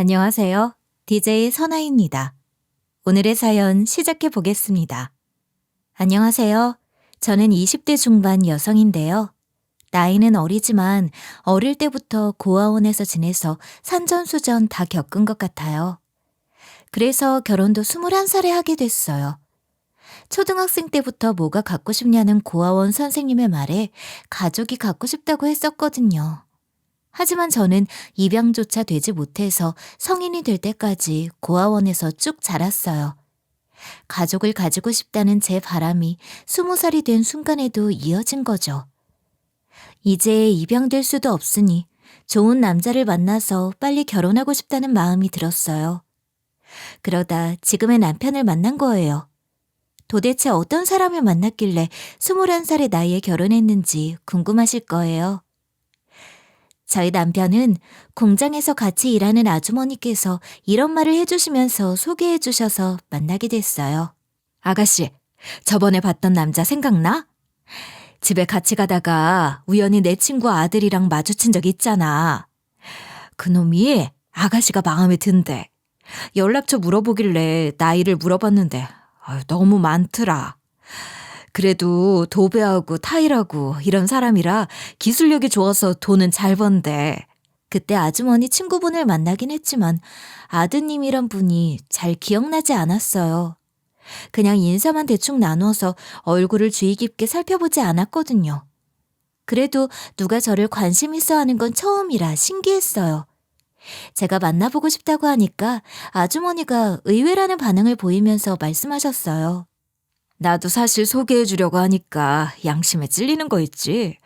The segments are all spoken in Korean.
안녕하세요. DJ 선아입니다. 오늘의 사연 시작해 보겠습니다. 안녕하세요. 저는 20대 중반 여성인데요. 나이는 어리지만 어릴 때부터 고아원에서 지내서 산전수전 다 겪은 것 같아요. 그래서 결혼도 21살에 하게 됐어요. 초등학생 때부터 뭐가 갖고 싶냐는 고아원 선생님의 말에 가족이 갖고 싶다고 했었거든요. 하지만 저는 입양조차 되지 못해서 성인이 될 때까지 고아원에서 쭉 자랐어요. 가족을 가지고 싶다는 제 바람이 20살이 된 순간에도 이어진 거죠. 이제 입양될 수도 없으니 좋은 남자를 만나서 빨리 결혼하고 싶다는 마음이 들었어요. 그러다 지금의 남편을 만난 거예요. 도대체 어떤 사람을 만났길래 21살의 나이에 결혼했는지 궁금하실 거예요. 저희 남편은 공장에서 같이 일하는 아주머니께서 이런 말을 해주시면서 소개해 주셔서 만나게 됐어요. 아가씨, 저번에 봤던 남자 생각나? 집에 같이 가다가 우연히 내 친구 아들이랑 마주친 적 있잖아. 그놈이 아가씨가 마음에 든대. 연락처 물어보길래 나이를 물어봤는데 너무 많더라. 그래도 도배하고 타일하고 이런 사람이라 기술력이 좋아서 돈은 잘 번대. 그때 아주머니 친구분을 만나긴 했지만 아드님이란 분이 잘 기억나지 않았어요. 그냥 인사만 대충 나눠서 얼굴을 주의 깊게 살펴보지 않았거든요. 그래도 누가 저를 관심 있어 하는 건 처음이라 신기했어요. 제가 만나보고 싶다고 하니까 아주머니가 의외라는 반응을 보이면서 말씀하셨어요. 나도 사실 소개해 주려고 하니까 양심에 찔리는 거 있지.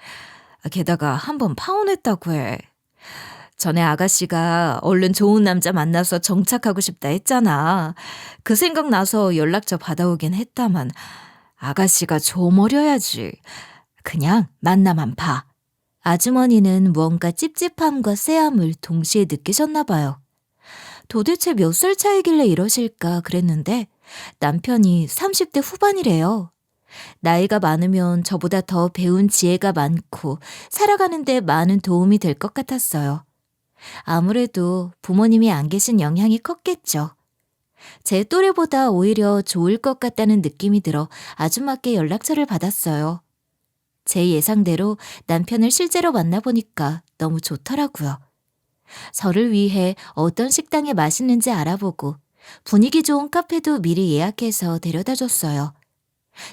게다가 한번 파혼했다고 해. 전에 아가씨가 얼른 좋은 남자 만나서 정착하고 싶다 했잖아. 그 생각 나서 연락처 받아오긴 했다만 아가씨가 좀 어려야지. 그냥 만나만 봐. 아주머니는 무언가 찝찝함과 쎄함을 동시에 느끼셨나 봐요. 도대체 몇 살 차이길래 이러실까 그랬는데 남편이 30대 후반이래요. 나이가 많으면 저보다 더 배운 지혜가 많고 살아가는데 많은 도움이 될 것 같았어요. 아무래도 부모님이 안 계신 영향이 컸겠죠. 제 또래보다 오히려 좋을 것 같다는 느낌이 들어 아줌마께 연락처를 받았어요. 제 예상대로 남편을 실제로 만나보니까 너무 좋더라고요. 저를 위해 어떤 식당에 맛있는지 알아보고 분위기 좋은 카페도 미리 예약해서 데려다 줬어요.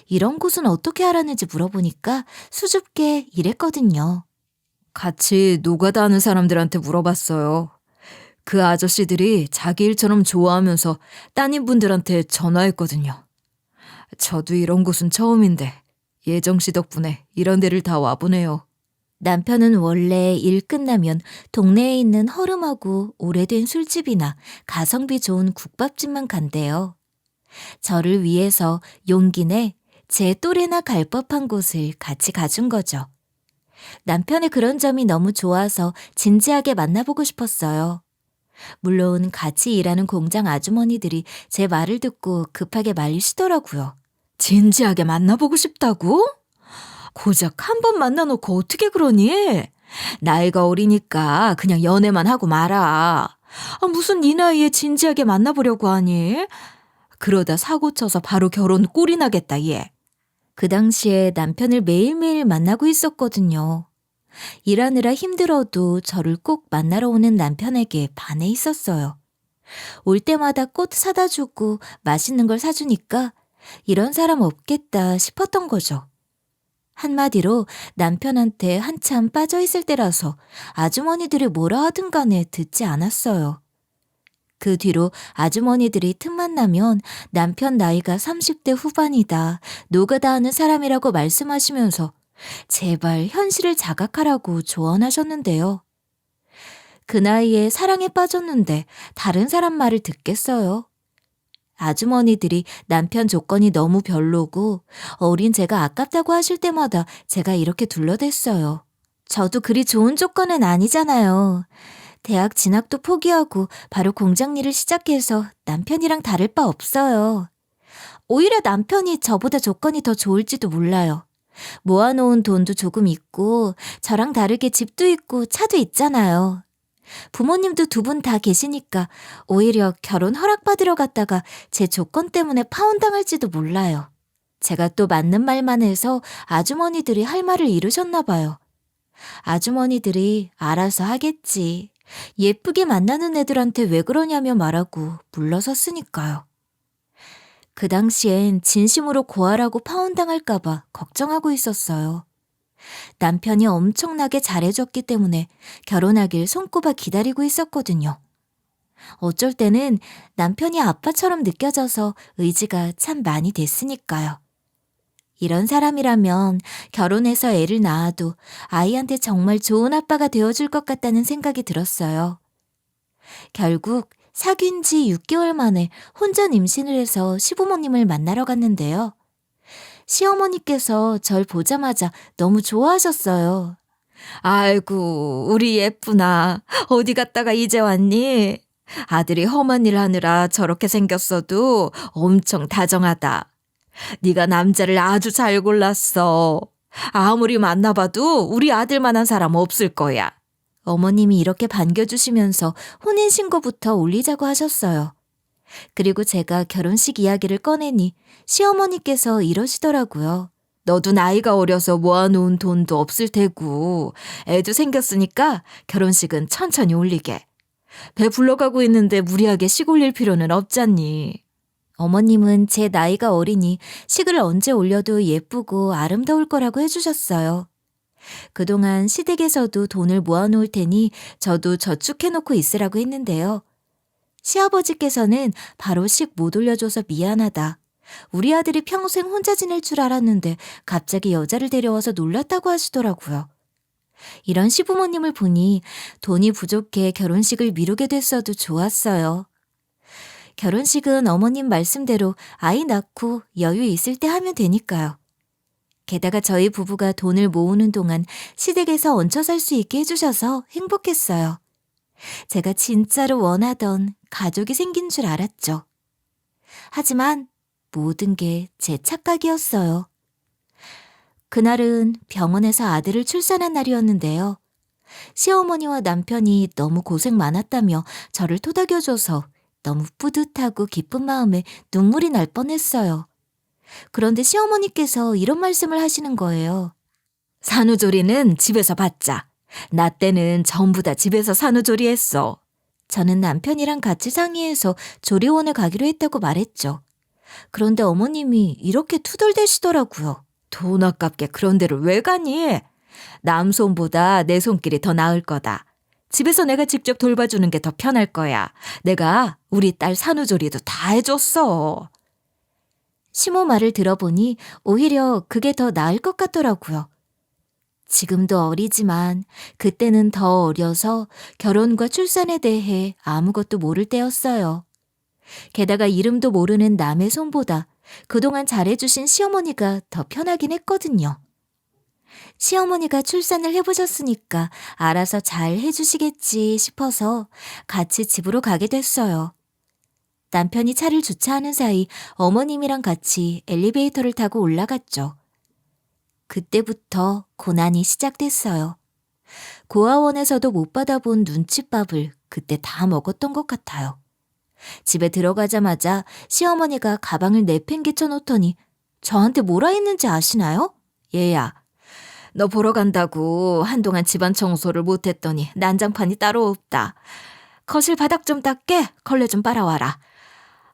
이런 곳은 어떻게 알았는지 물어보니까 수줍게 이랬거든요. 같이 노가다 하는 사람들한테 물어봤어요. 그 아저씨들이 자기 일처럼 좋아하면서 따님분들한테 전화했거든요. 저도 이런 곳은 처음인데 예정씨 덕분에 이런 데를 다 와보네요. 남편은 원래 일 끝나면 동네에 있는 허름하고 오래된 술집이나 가성비 좋은 국밥집만 간대요. 저를 위해서 용기 내 제 또래나 갈 법한 곳을 같이 가준 거죠. 남편의 그런 점이 너무 좋아서 진지하게 만나보고 싶었어요. 물론 같이 일하는 공장 아주머니들이 제 말을 듣고 급하게 말리시더라고요. 진지하게 만나보고 싶다고? 고작 한 번 만나놓고 어떻게 그러니? 나이가 어리니까 그냥 연애만 하고 말아. 무슨 네 나이에 진지하게 만나보려고 하니? 그러다 사고 쳐서 바로 결혼 꼴이 나겠다 얘. 그 당시에 남편을 매일매일 만나고 있었거든요. 일하느라 힘들어도 저를 꼭 만나러 오는 남편에게 반해 있었어요. 올 때마다 꽃 사다 주고 맛있는 걸 사주니까 이런 사람 없겠다 싶었던 거죠. 한마디로 남편한테 한참 빠져있을 때라서 아주머니들이 뭐라 하든 간에 듣지 않았어요. 그 뒤로 아주머니들이 틈만 나면 남편 나이가 30대 후반이다, 노가다 하는 사람이라고 말씀하시면서 제발 현실을 자각하라고 조언하셨는데요. 그 나이에 사랑에 빠졌는데 다른 사람 말을 듣겠어요. 아주머니들이 남편 조건이 너무 별로고 어린 제가 아깝다고 하실 때마다 제가 이렇게 둘러댔어요. 저도 그리 좋은 조건은 아니잖아요. 대학 진학도 포기하고 바로 공장 일을 시작해서 남편이랑 다를 바 없어요. 오히려 남편이 저보다 조건이 더 좋을지도 몰라요. 모아놓은 돈도 조금 있고 저랑 다르게 집도 있고 차도 있잖아요. 부모님도 두 분 다 계시니까 오히려 결혼 허락받으러 갔다가 제 조건 때문에 파혼당할지도 몰라요. 제가 또 맞는 말만 해서 아주머니들이 할 말을 이루셨나 봐요. 아주머니들이 알아서 하겠지. 예쁘게 만나는 애들한테 왜 그러냐며 말하고 물러섰으니까요. 그 당시엔 진심으로 고아라고 파혼당할까봐 걱정하고 있었어요. 남편이 엄청나게 잘해줬기 때문에 결혼하길 손꼽아 기다리고 있었거든요. 어쩔 때는 남편이 아빠처럼 느껴져서 의지가 참 많이 됐으니까요. 이런 사람이라면 결혼해서 애를 낳아도 아이한테 정말 좋은 아빠가 되어줄 것 같다는 생각이 들었어요. 결국 사귄 지 6개월 만에 혼전 임신을 해서 시부모님을 만나러 갔는데요. 시어머니께서 절 보자마자 너무 좋아하셨어요. 아이고, 우리 예쁘나. 어디 갔다가 이제 왔니? 아들이 험한 일 하느라 저렇게 생겼어도 엄청 다정하다. 네가 남자를 아주 잘 골랐어. 아무리 만나봐도 우리 아들만한 사람 없을 거야. 어머님이 이렇게 반겨주시면서 혼인신고부터 올리자고 하셨어요. 그리고 제가 결혼식 이야기를 꺼내니 시어머니께서 이러시더라고요. 너도 나이가 어려서 모아놓은 돈도 없을 테고 애도 생겼으니까 결혼식은 천천히 올리게. 배 불러가고 있는데 무리하게 식 올릴 필요는 없잖니. 어머님은 제 나이가 어리니 식을 언제 올려도 예쁘고 아름다울 거라고 해주셨어요. 그동안 시댁에서도 돈을 모아놓을 테니 저도 저축해놓고 있으라고 했는데요. 시아버지께서는 바로 식 못 올려줘서 미안하다. 우리 아들이 평생 혼자 지낼 줄 알았는데 갑자기 여자를 데려와서 놀랐다고 하시더라고요. 이런 시부모님을 보니 돈이 부족해 결혼식을 미루게 됐어도 좋았어요. 결혼식은 어머님 말씀대로 아이 낳고 여유 있을 때 하면 되니까요. 게다가 저희 부부가 돈을 모으는 동안 시댁에서 얹혀 살 수 있게 해주셔서 행복했어요. 제가 진짜로 원하던 가족이 생긴 줄 알았죠. 하지만 모든 게 제 착각이었어요. 그날은 병원에서 아들을 출산한 날이었는데요. 시어머니와 남편이 너무 고생 많았다며 저를 토닥여줘서 너무 뿌듯하고 기쁜 마음에 눈물이 날 뻔했어요. 그런데 시어머니께서 이런 말씀을 하시는 거예요. 산후조리는 집에서 받자. 나 때는 전부 다 집에서 산후조리했어. 저는 남편이랑 같이 상의해서 조리원에 가기로 했다고 말했죠. 그런데 어머님이 이렇게 투덜대시더라고요. 돈 아깝게 그런 데를 왜 가니? 남 손보다 내 손길이 더 나을 거다. 집에서 내가 직접 돌봐주는 게 더 편할 거야. 내가 우리 딸 산후조리도 다 해줬어. 시모 말을 들어보니 오히려 그게 더 나을 것 같더라고요. 지금도 어리지만 그때는 더 어려서 결혼과 출산에 대해 아무것도 모를 때였어요. 게다가 이름도 모르는 남의 손보다 그동안 잘해주신 시어머니가 더 편하긴 했거든요. 시어머니가 출산을 해보셨으니까 알아서 잘 해주시겠지 싶어서 같이 집으로 가게 됐어요. 남편이 차를 주차하는 사이 어머님이랑 같이 엘리베이터를 타고 올라갔죠. 그때부터 고난이 시작됐어요. 고아원에서도 못 받아본 눈칫밥을 그때 다 먹었던 것 같아요. 집에 들어가자마자 시어머니가 가방을 내팽개쳐 놓더니 저한테 뭐라 했는지 아시나요? 얘야, 너 보러 간다고 한동안 집안 청소를 못했더니 난장판이 따로 없다. 거실 바닥 좀 닦게 걸레 좀 빨아와라.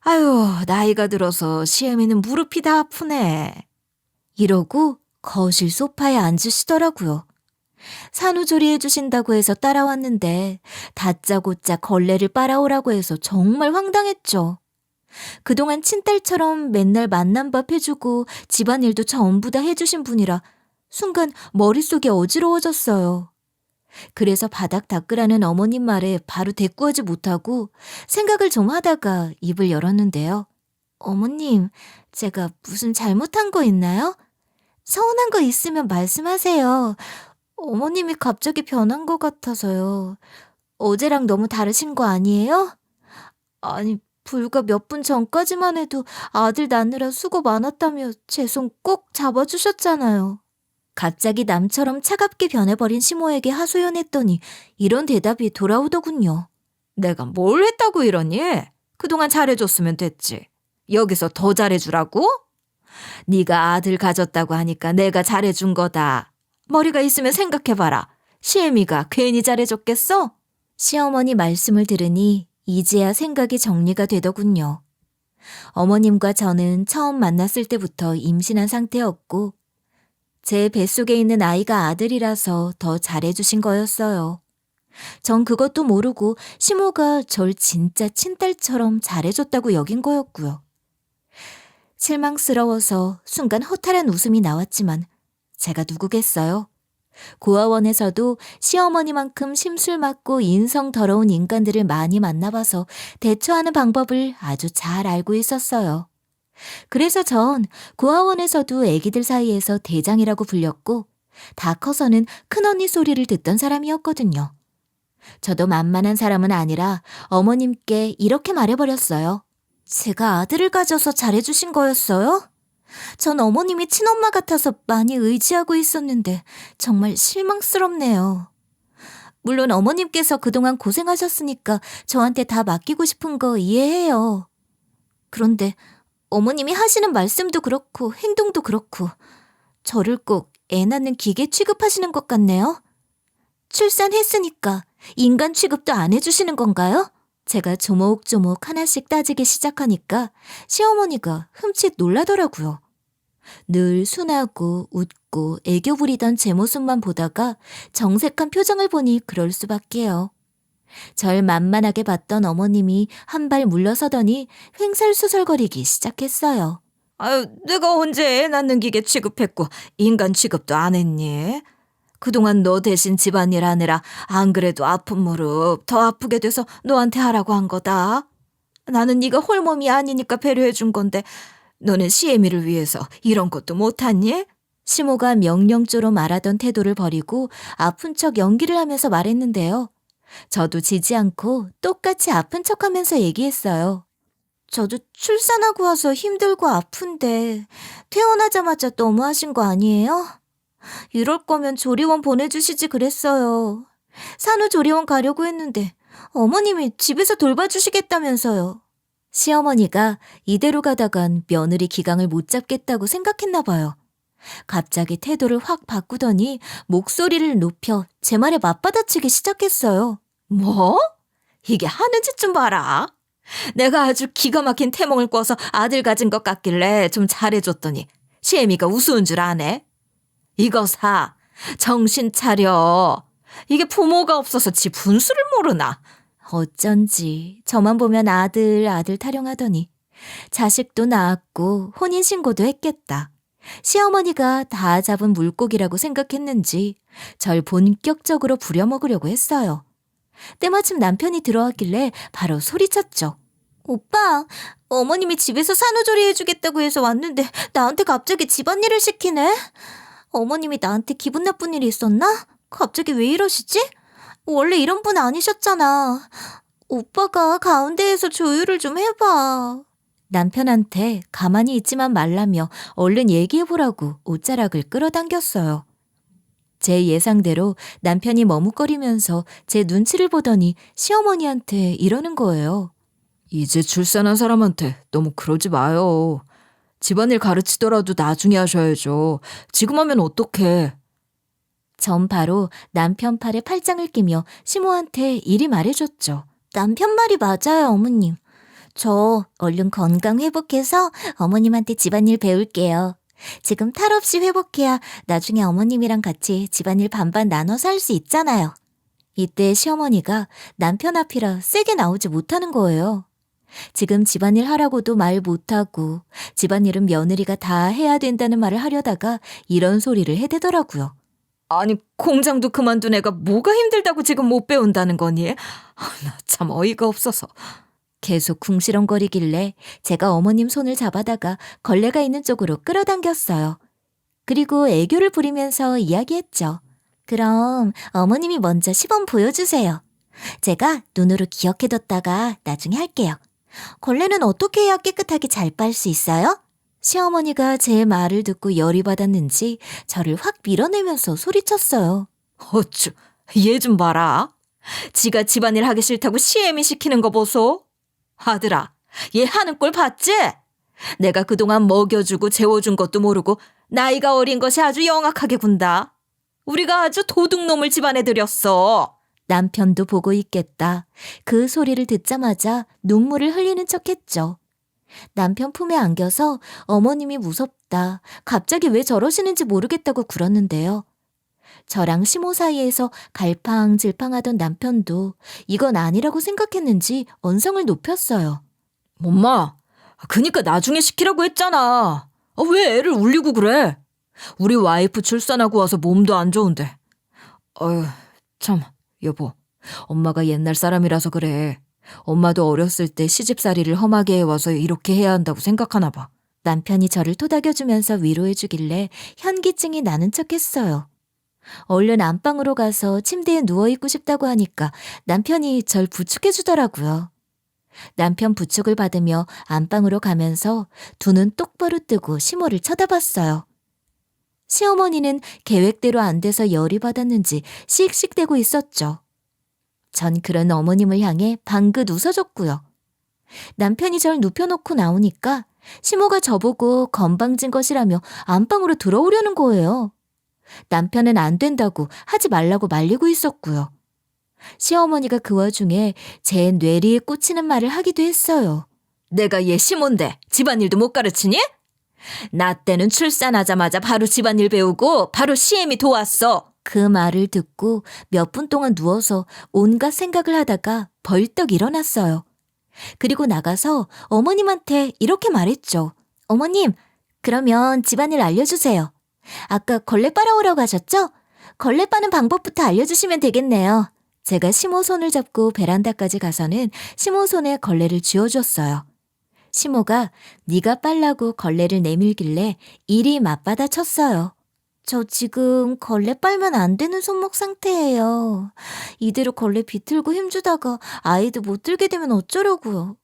아유, 나이가 들어서 시애미는 무릎이 다 아프네. 이러고 거실 소파에 앉으시더라고요. 산후조리 해주신다고 해서 따라왔는데 다짜고짜 걸레를 빨아오라고 해서 정말 황당했죠. 그동안 친딸처럼 맨날 만남밥 해주고 집안일도 전부 다 해주신 분이라 순간 머릿속이 어지러워졌어요. 그래서 바닥 닦으라는 어머님 말에 바로 대꾸하지 못하고 생각을 좀 하다가 입을 열었는데요. 어머님, 제가 무슨 잘못한 거 있나요? 서운한 거 있으면 말씀하세요. 어머님이 갑자기 변한 것 같아서요. 어제랑 너무 다르신 거 아니에요? 아니, 불과 몇 분 전까지만 해도 아들 낳느라 수고 많았다며 제 손 꼭 잡아주셨잖아요. 갑자기 남처럼 차갑게 변해버린 시모에게 하소연했더니 이런 대답이 돌아오더군요. 내가 뭘 했다고 이러니? 그동안 잘해줬으면 됐지. 여기서 더 잘해주라고? 네가 아들 가졌다고 하니까 내가 잘해준 거다. 머리가 있으면 생각해봐라. 시애미가 괜히 잘해줬겠어? 시어머니 말씀을 들으니 이제야 생각이 정리가 되더군요. 어머님과 저는 처음 만났을 때부터 임신한 상태였고 제 뱃속에 있는 아이가 아들이라서 더 잘해주신 거였어요. 전 그것도 모르고 시모가 절 진짜 친딸처럼 잘해줬다고 여긴 거였고요. 실망스러워서 순간 허탈한 웃음이 나왔지만 제가 누구겠어요? 고아원에서도 시어머니만큼 심술 맞고 인성 더러운 인간들을 많이 만나봐서 대처하는 방법을 아주 잘 알고 있었어요. 그래서 전 고아원에서도 애기들 사이에서 대장이라고 불렸고 다 커서는 큰언니 소리를 듣던 사람이었거든요. 저도 만만한 사람은 아니라 어머님께 이렇게 말해버렸어요. 제가 아들을 가져서 잘해주신 거였어요? 전 어머님이 친엄마 같아서 많이 의지하고 있었는데 정말 실망스럽네요. 물론 어머님께서 그동안 고생하셨으니까 저한테 다 맡기고 싶은 거 이해해요. 그런데 어머님이 하시는 말씀도 그렇고 행동도 그렇고 저를 꼭 애 낳는 기계 취급하시는 것 같네요. 출산했으니까 인간 취급도 안 해주시는 건가요? 제가 조목조목 하나씩 따지기 시작하니까 시어머니가 흠칫 놀라더라고요. 늘 순하고 웃고 애교 부리던 제 모습만 보다가 정색한 표정을 보니 그럴 수밖에요. 절 만만하게 봤던 어머님이 한 발 물러서더니 횡설수설거리기 시작했어요. 아유, 내가 언제 애 낳는 기계 취급했고 인간 취급도 안 했니? 그동안 너 대신 집안일 하느라 안 그래도 아픈 무릎 더 아프게 돼서 너한테 하라고 한 거다. 나는 네가 홀몸이 아니니까 배려해준 건데 너는 시애미를 위해서 이런 것도 못하니? 시모가 명령조로 말하던 태도를 버리고 아픈 척 연기를 하면서 말했는데요. 저도 지지 않고 똑같이 아픈 척하면서 얘기했어요. 저도 출산하고 와서 힘들고 아픈데 태어나자마자 너무하신 거 아니에요? 이럴 거면 조리원 보내주시지 그랬어요. 산후조리원 가려고 했는데 어머님이 집에서 돌봐주시겠다면서요. 시어머니가 이대로 가다간 며느리 기강을 못 잡겠다고 생각했나 봐요. 갑자기 태도를 확 바꾸더니 목소리를 높여 제 말에 맞받아치기 시작했어요. 뭐? 이게 하는 짓 좀 봐라. 내가 아주 기가 막힌 태몽을 꿔서 아들 가진 것 같길래 좀 잘해줬더니 시애미가 우스운 줄 아네. 이거 사. 정신 차려. 이게 부모가 없어서 지 분수를 모르나. 어쩐지 저만 보면 아들 타령하더니 자식도 낳았고 혼인신고도 했겠다. 시어머니가 다 잡은 물고기라고 생각했는지 절 본격적으로 부려먹으려고 했어요. 때마침 남편이 들어왔길래 바로 소리쳤죠. 오빠, 어머님이 집에서 산후조리 해주겠다고 해서 왔는데 나한테 갑자기 집안일을 시키네? 어머님이 나한테 기분 나쁜 일이 있었나? 갑자기 왜 이러시지? 원래 이런 분 아니셨잖아. 오빠가 가운데에서 조율을 좀 해봐. 남편한테 가만히 있지만 말라며 얼른 얘기해보라고 옷자락을 끌어당겼어요. 제 예상대로 남편이 머뭇거리면서 제 눈치를 보더니 시어머니한테 이러는 거예요. 이제 출산한 사람한테 너무 그러지 마요. 집안일 가르치더라도 나중에 하셔야죠. 지금 하면 어떡해. 전 바로 남편 팔에 팔짱을 끼며 시모한테 이리 말해줬죠. 남편 말이 맞아요, 어머님. 저 얼른 건강 회복해서 어머님한테 집안일 배울게요. 지금 탈 없이 회복해야 나중에 어머님이랑 같이 집안일 반반 나눠서 할 수 있잖아요. 이때 시어머니가 남편 앞이라 세게 나오지 못하는 거예요. 지금 집안일 하라고도 말 못하고 집안일은 며느리가 다 해야 된다는 말을 하려다가 이런 소리를 해대더라고요. 아니, 공장도 그만둔 애가 뭐가 힘들다고 지금 못 배운다는 거니? 나 참 어이가 없어서. 계속 궁시렁거리길래 제가 어머님 손을 잡아다가 걸레가 있는 쪽으로 끌어당겼어요. 그리고 애교를 부리면서 이야기했죠. 그럼 어머님이 먼저 시범 보여주세요. 제가 눈으로 기억해뒀다가 나중에 할게요. 걸레는 어떻게 해야 깨끗하게 잘 빨 수 있어요? 시어머니가 제 말을 듣고 열이 받았는지 저를 확 밀어내면서 소리쳤어요. 어쭈, 얘 좀 봐라. 지가 집안일 하기 싫다고 시애미 시키는 거 보소. 아들아, 얘 하는 꼴 봤지? 내가 그동안 먹여주고 재워준 것도 모르고 나이가 어린 것이 아주 영악하게 군다. 우리가 아주 도둑놈을 집안에 들였어. 남편도 보고 있겠다. 그 소리를 듣자마자 눈물을 흘리는 척했죠. 남편 품에 안겨서 어머님이 무섭다. 갑자기 왜 저러시는지 모르겠다고 굴었는데요. 저랑 시모 사이에서 갈팡질팡하던 남편도 이건 아니라고 생각했는지 언성을 높였어요. 엄마, 그니까 나중에 시키라고 했잖아. 왜 애를 울리고 그래? 우리 와이프 출산하고 와서 몸도 안 좋은데. 어휴, 참, 여보. 엄마가 옛날 사람이라서 그래. 엄마도 어렸을 때 시집살이를 험하게 해와서 이렇게 해야 한다고 생각하나 봐. 남편이 저를 토닥여주면서 위로해주길래 현기증이 나는 척했어요. 얼른 안방으로 가서 침대에 누워있고 싶다고 하니까 남편이 절 부축해주더라고요. 남편 부축을 받으며 안방으로 가면서 두 눈 똑바로 뜨고 시모를 쳐다봤어요. 시어머니는 계획대로 안 돼서 열이 받았는지 씩씩대고 있었죠. 전 그런 어머님을 향해 방긋 웃어줬고요. 남편이 절 눕혀놓고 나오니까 시모가 저보고 건방진 것이라며 안방으로 들어오려는 거예요. 남편은 안 된다고 하지 말라고 말리고 있었고요. 시어머니가 그 와중에 제 뇌리에 꽂히는 말을 하기도 했어요. 내가 얘 시몬데 집안일도 못 가르치니? 나 때는 출산하자마자 바로 집안일 배우고 바로 시애미 도왔어. 그 말을 듣고 몇 분 동안 누워서 온갖 생각을 하다가 벌떡 일어났어요. 그리고 나가서 어머님한테 이렇게 말했죠. 어머님, 그러면 집안일 알려주세요. 아까 걸레 빨아오라고 하셨죠? 걸레 빠는 방법부터 알려주시면 되겠네요. 제가 시모 손을 잡고 베란다까지 가서는 시모 손에 걸레를 쥐어줬어요. 시모가 네가 빨라고 걸레를 내밀길래 일이 맞받아 쳤어요. 저 지금 걸레 빨면 안 되는 손목 상태예요. 이대로 걸레 비틀고 힘주다가 아이도 못 들게 되면 어쩌려고요.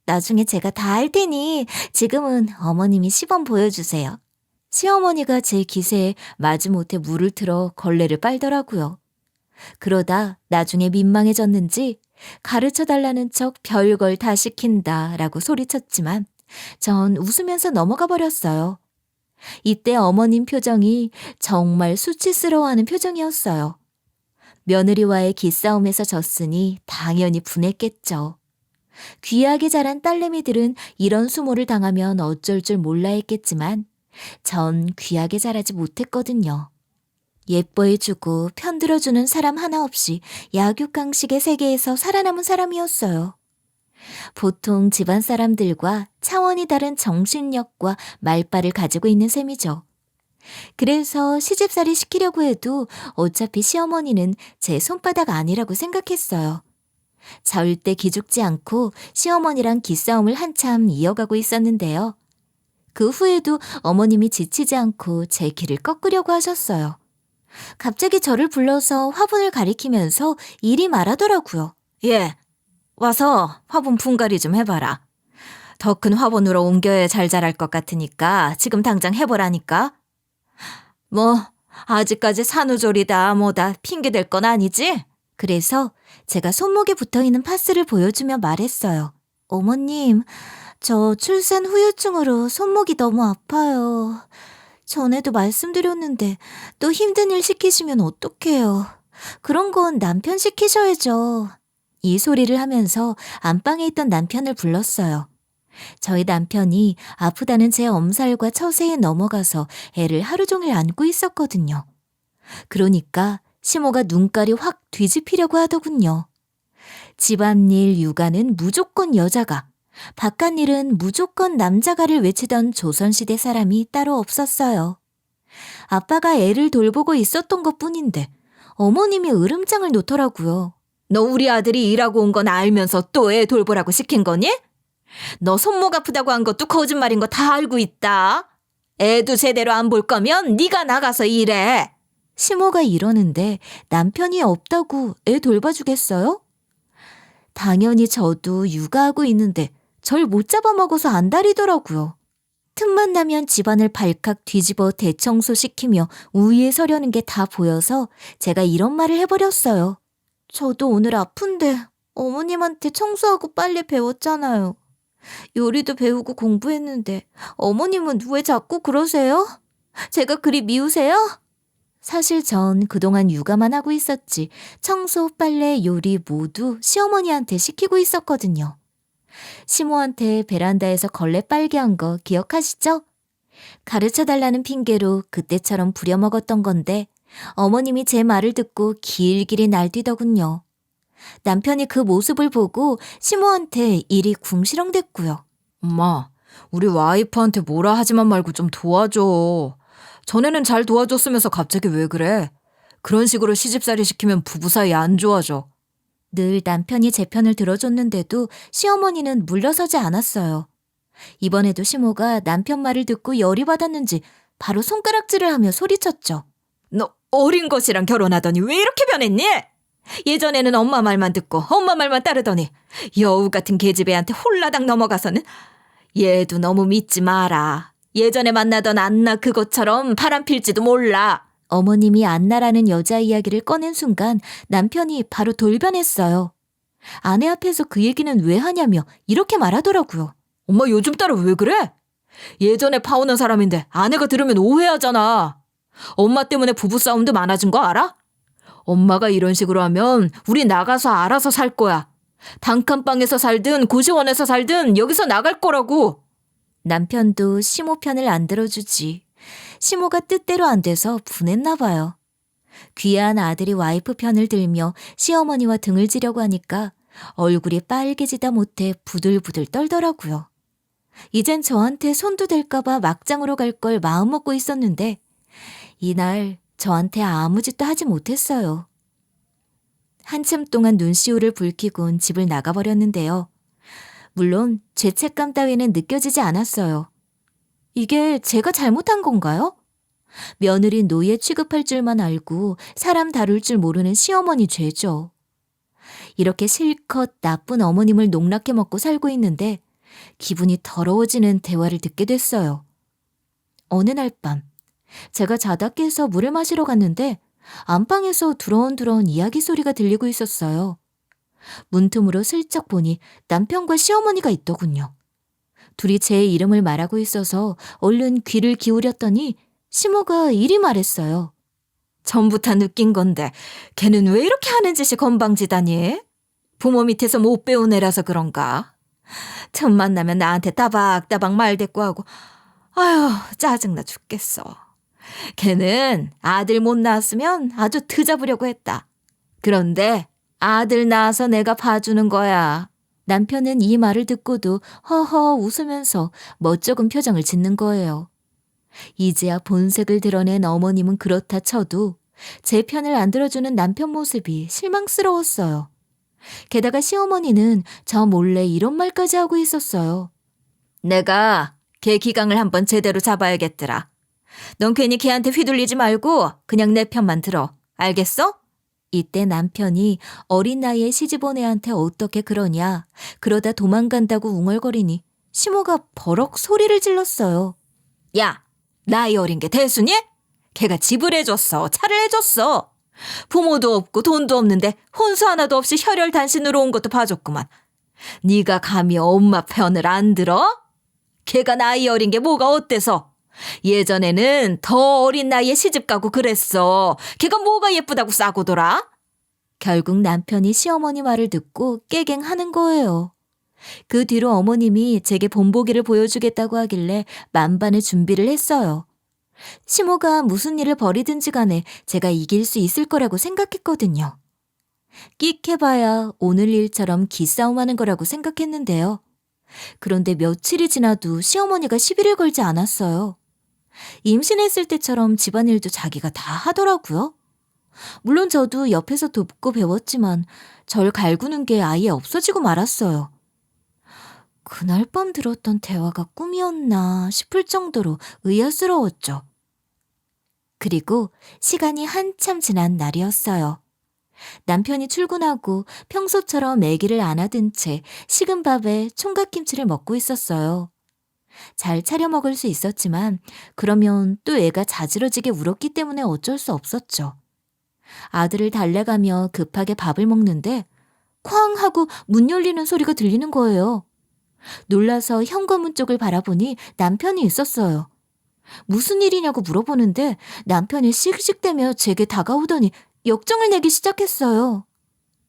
나중에 제가 다 할 테니 지금은 어머님이 시범 보여주세요. 시어머니가 제 기세에 마지못해 물을 틀어 걸레를 빨더라고요. 그러다 나중에 민망해졌는지 가르쳐달라는 척 별걸 다 시킨다라고 소리쳤지만 전 웃으면서 넘어가 버렸어요. 이때 어머님 표정이 정말 수치스러워하는 표정이었어요. 며느리와의 기싸움에서 졌으니 당연히 분했겠죠. 귀하게 자란 딸내미들은 이런 수모를 당하면 어쩔 줄 몰라 했겠지만 전 귀하게 자라지 못했거든요. 예뻐해주고 편들어주는 사람 하나 없이 약육강식의 세계에서 살아남은 사람이었어요. 보통 집안 사람들과 차원이 다른 정신력과 말빨을 가지고 있는 셈이죠. 그래서 시집살이 시키려고 해도 어차피 시어머니는 제 손바닥 아니라고 생각했어요. 절대 기죽지 않고 시어머니랑 기싸움을 한참 이어가고 있었는데요. 그 후에도 어머님이 지치지 않고 제 길을 꺾으려고 하셨어요. 갑자기 저를 불러서 화분을 가리키면서 이리 말하더라고요. 예, 와서 화분 분갈이 좀 해봐라. 더 큰 화분으로 옮겨야 잘 자랄 것 같으니까 지금 당장 해보라니까. 뭐 아직까지 산후조리다 뭐다 핑계댈 건 아니지? 그래서 제가 손목에 붙어있는 파스를 보여주며 말했어요. 어머님, 저 출산 후유증으로 손목이 너무 아파요. 전에도 말씀드렸는데 또 힘든 일 시키시면 어떡해요. 그런 건 남편 시키셔야죠. 이 소리를 하면서 안방에 있던 남편을 불렀어요. 저희 남편이 아프다는 제 엄살과 처세에 넘어가서 애를 하루 종일 안고 있었거든요. 그러니까 시모가 눈깔이 확 뒤집히려고 하더군요. 집안일, 육아는 무조건 여자가, 바깥일은 무조건 남자가를 외치던 조선시대 사람이 따로 없었어요. 아빠가 애를 돌보고 있었던 것뿐인데 어머님이 으름장을 놓더라고요. 너 우리 아들이 일하고 온 건 알면서 또 애 돌보라고 시킨 거니? 너 손목 아프다고 한 것도 거짓말인 거 다 알고 있다. 애도 제대로 안 볼 거면 네가 나가서 일해. 시모가 이러는데 남편이 없다고 애 돌봐주겠어요? 당연히 저도 육아하고 있는데 절 못 잡아먹어서 안달이더라고요. 틈만 나면 집안을 발칵 뒤집어 대청소시키며 우위에 서려는 게 다 보여서 제가 이런 말을 해버렸어요. 저도 오늘 아픈데 어머님한테 청소하고 빨래 배웠잖아요. 요리도 배우고 공부했는데 어머님은 왜 자꾸 그러세요? 제가 그리 미우세요? 사실 전 그동안 육아만 하고 있었지 청소, 빨래, 요리 모두 시어머니한테 시키고 있었거든요. 시모한테 베란다에서 걸레 빨게 한 거 기억하시죠? 가르쳐달라는 핑계로 그때처럼 부려먹었던 건데 어머님이 제 말을 듣고 길길이 날뛰더군요. 남편이 그 모습을 보고 시모한테 일이 궁시렁댔고요. 엄마, 우리 와이프한테 뭐라 하지만 말고 좀 도와줘. 전에는 잘 도와줬으면서 갑자기 왜 그래? 그런 식으로 시집살이 시키면 부부 사이 안 좋아져. 늘 남편이 제 편을 들어줬는데도 시어머니는 물러서지 않았어요. 이번에도 시모가 남편 말을 듣고 열이 받았는지 바로 손가락질을 하며 소리쳤죠. 너 어린 것이랑 결혼하더니 왜 이렇게 변했니? 예전에는 엄마 말만 듣고 엄마 말만 따르더니 여우 같은 계집애한테 홀라당 넘어가서는 얘도 너무 믿지 마라. 예전에 만나던 안나 그것처럼 바람 필지도 몰라. 어머님이 안나라는 여자 이야기를 꺼낸 순간 남편이 바로 돌변했어요. 아내 앞에서 그 얘기는 왜 하냐며 이렇게 말하더라고요. 엄마 요즘 딸은 왜 그래? 예전에 파오는 사람인데 아내가 들으면 오해하잖아. 엄마 때문에 부부싸움도 많아진 거 알아? 엄마가 이런 식으로 하면 우리 나가서 알아서 살 거야. 단칸방에서 살든 고시원에서 살든 여기서 나갈 거라고. 남편도 시모 편을 안 들어주지. 시모가 뜻대로 안 돼서 분했나 봐요. 귀한 아들이 와이프 편을 들며 시어머니와 등을 지려고 하니까 얼굴이 빨개지다 못해 부들부들 떨더라고요. 이젠 저한테 손도 댈까봐 막장으로 갈 걸 마음먹고 있었는데 이날 저한테 아무 짓도 하지 못했어요. 한참 동안 눈시울을 붉히곤 집을 나가버렸는데요. 물론 죄책감 따위는 느껴지지 않았어요. 이게 제가 잘못한 건가요? 며느리 노예 취급할 줄만 알고 사람 다룰 줄 모르는 시어머니 죄죠. 이렇게 실컷 나쁜 어머님을 농락해 먹고 살고 있는데 기분이 더러워지는 대화를 듣게 됐어요. 어느 날 밤 제가 자다 깨서 물을 마시러 갔는데 안방에서 두런두런 이야기 소리가 들리고 있었어요. 문틈으로 슬쩍 보니 남편과 시어머니가 있더군요. 둘이 제 이름을 말하고 있어서 얼른 귀를 기울였더니 시모가 이리 말했어요. 전부터 느낀 건데 걔는 왜 이렇게 하는 짓이 건방지다니? 부모 밑에서 못 배운 애라서 그런가? 틈 만나면 나한테 따박따박 말대꾸하고 아휴 짜증나 죽겠어. 걔는 아들 못 낳았으면 아주 드잡으려고 했다. 그런데 아들 낳아서 내가 봐주는 거야. 남편은 이 말을 듣고도 허허 웃으면서 멋쩍은 표정을 짓는 거예요. 이제야 본색을 드러낸 어머님은 그렇다 쳐도 제 편을 안 들어주는 남편 모습이 실망스러웠어요. 게다가 시어머니는 저 몰래 이런 말까지 하고 있었어요. 내가 걔 기강을 한번 제대로 잡아야겠더라. 넌 괜히 걔한테 휘둘리지 말고 그냥 내 편만 들어. 알겠어? 이때 남편이 어린 나이에 시집 온 애한테 어떻게 그러냐. 그러다 도망간다고 웅얼거리니 시모가 버럭 소리를 질렀어요. 야, 나이 어린 게 대수니? 걔가 집을 해줬어. 차를 해줬어. 부모도 없고 돈도 없는데 혼수 하나도 없이 혈혈단신으로 온 것도 봐줬구만. 네가 감히 엄마 편을 안 들어? 걔가 나이 어린 게 뭐가 어때서? 예전에는 더 어린 나이에 시집 가고 그랬어. 걔가 뭐가 예쁘다고 싸고 돌아? 결국 남편이 시어머니 말을 듣고 깨갱하는 거예요. 그 뒤로 어머님이 제게 본보기를 보여주겠다고 하길래 만반의 준비를 했어요. 시모가 무슨 일을 벌이든지 간에 제가 이길 수 있을 거라고 생각했거든요. 끽 해봐야 오늘 일처럼 기싸움하는 거라고 생각했는데요. 그런데 며칠이 지나도 시어머니가 시비를 걸지 않았어요. 임신했을 때처럼 집안일도 자기가 다 하더라고요. 물론 저도 옆에서 돕고 배웠지만 절 갈구는 게 아예 없어지고 말았어요. 그날 밤 들었던 대화가 꿈이었나 싶을 정도로 의아스러웠죠. 그리고 시간이 한참 지난 날이었어요. 남편이 출근하고 평소처럼 애기를 안아든 채 식은 밥에 총각김치를 먹고 있었어요. 잘 차려 먹을 수 있었지만 그러면 또 애가 자지러지게 울었기 때문에 어쩔 수 없었죠. 아들을 달래가며 급하게 밥을 먹는데 쾅 하고 문 열리는 소리가 들리는 거예요. 놀라서 현관문 쪽을 바라보니 남편이 있었어요. 무슨 일이냐고 물어보는데 남편이 씩씩대며 제게 다가오더니 역정을 내기 시작했어요.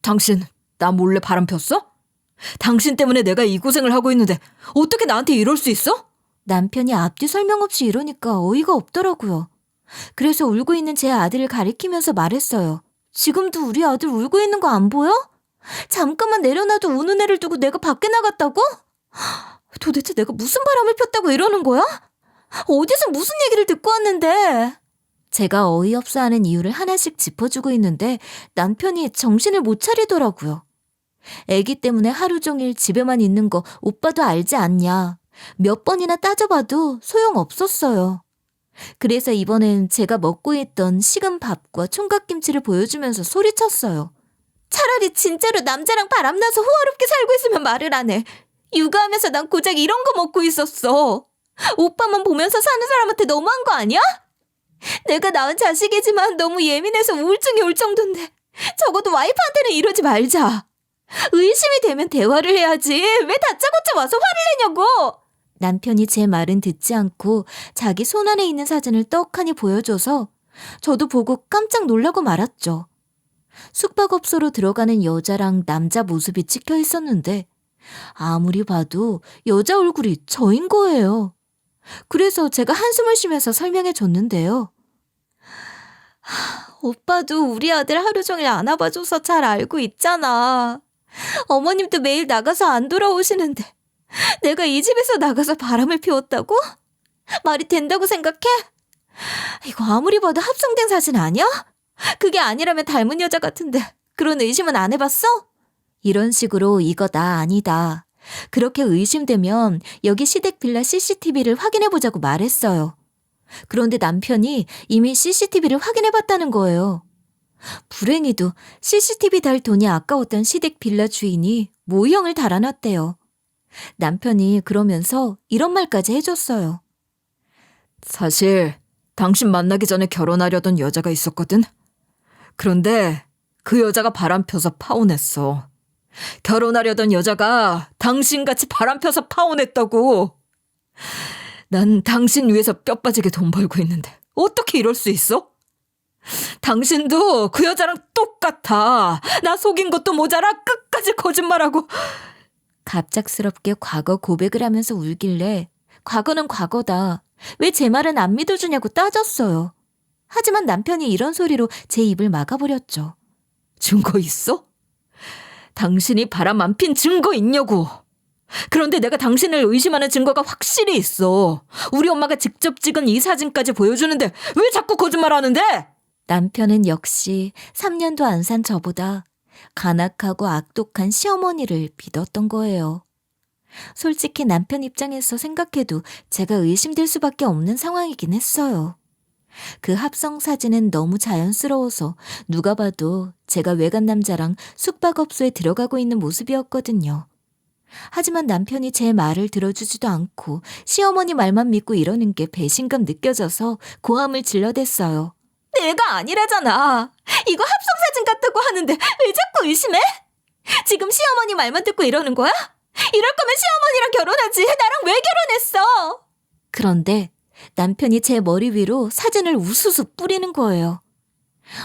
당신 나 몰래 바람 폈어? 당신 때문에 내가 이 고생을 하고 있는데 어떻게 나한테 이럴 수 있어? 남편이 앞뒤 설명 없이 이러니까 어이가 없더라고요. 그래서 울고 있는 제 아들을 가리키면서 말했어요. 지금도 우리 아들 울고 있는 거 안 보여? 잠깐만 내려놔도 우는 애를 두고 내가 밖에 나갔다고? 도대체 내가 무슨 바람을 폈다고 이러는 거야? 어디서 무슨 얘기를 듣고 왔는데? 제가 어이없어 하는 이유를 하나씩 짚어주고 있는데 남편이 정신을 못 차리더라고요. 애기 때문에 하루 종일 집에만 있는 거 오빠도 알지 않냐. 몇 번이나 따져봐도 소용없었어요. 그래서 이번엔 제가 먹고 있던 식은 밥과 총각김치를 보여주면서 소리쳤어요. 차라리 진짜로 남자랑 바람나서 호화롭게 살고 있으면 말을 안 해. 육아하면서 난 고작 이런 거 먹고 있었어. 오빠만 보면서 사는 사람한테 너무한 거 아니야? 내가 낳은 자식이지만 너무 예민해서 우울증이 올 정도인데 적어도 와이프한테는 이러지 말자. 의심이 되면 대화를 해야지. 왜 다짜고짜 와서 화를 내냐고. 남편이 제 말은 듣지 않고 자기 손 안에 있는 사진을 떡하니 보여줘서 저도 보고 깜짝 놀라고 말았죠. 숙박업소로 들어가는 여자랑 남자 모습이 찍혀 있었는데 아무리 봐도 여자 얼굴이 저인 거예요. 그래서 제가 한숨을 쉬면서 설명해 줬는데요. 오빠도 우리 아들 하루 종일 안아봐줘서 잘 알고 있잖아. 어머님도 매일 나가서 안 돌아오시는데 내가 이 집에서 나가서 바람을 피웠다고? 말이 된다고 생각해? 이거 아무리 봐도 합성된 사진 아니야? 그게 아니라면 닮은 여자 같은데 그런 의심은 안 해봤어? 이런 식으로 이거 나 아니다. 그렇게 의심되면 여기 시댁 빌라 CCTV를 확인해보자고 말했어요. 그런데 남편이 이미 CCTV를 확인해봤다는 거예요. 불행히도 CCTV 달 돈이 아까웠던 시댁 빌라 주인이 모형을 달아놨대요. 남편이 그러면서 이런 말까지 해줬어요. 사실 당신 만나기 전에 결혼하려던 여자가 있었거든. 그런데 그 여자가 바람 펴서 파혼했어. 결혼하려던 여자가 당신같이 바람 펴서 파혼했다고. 난 당신 위해서 뼈 빠지게 돈 벌고 있는데 어떻게 이럴 수 있어? 당신도 그 여자랑 똑같아. 나 속인 것도 모자라 끝까지 거짓말하고. 갑작스럽게 과거 고백을 하면서 울길래 과거는 과거다. 왜 제 말은 안 믿어주냐고 따졌어요. 하지만 남편이 이런 소리로 제 입을 막아버렸죠. 증거 있어? 당신이 바람 안 핀 증거 있냐고. 그런데 내가 당신을 의심하는 증거가 확실히 있어. 우리 엄마가 직접 찍은 이 사진까지 보여주는데 왜 자꾸 거짓말하는데? 남편은 역시 3년도 안 산 저보다 간악하고 악독한 시어머니를 믿었던 거예요. 솔직히 남편 입장에서 생각해도 제가 의심될 수밖에 없는 상황이긴 했어요. 그 합성 사진은 너무 자연스러워서 누가 봐도 제가 외간 남자랑 숙박업소에 들어가고 있는 모습이었거든요. 하지만 남편이 제 말을 들어주지도 않고 시어머니 말만 믿고 이러는 게 배신감 느껴져서 고함을 질러댔어요. 내가 아니라잖아. 이거 합성사진 같다고 하는데 왜 자꾸 의심해? 지금 시어머니 말만 듣고 이러는 거야? 이럴 거면 시어머니랑 결혼하지. 나랑 왜 결혼했어? 그런데 남편이 제 머리 위로 사진을 우수수 뿌리는 거예요.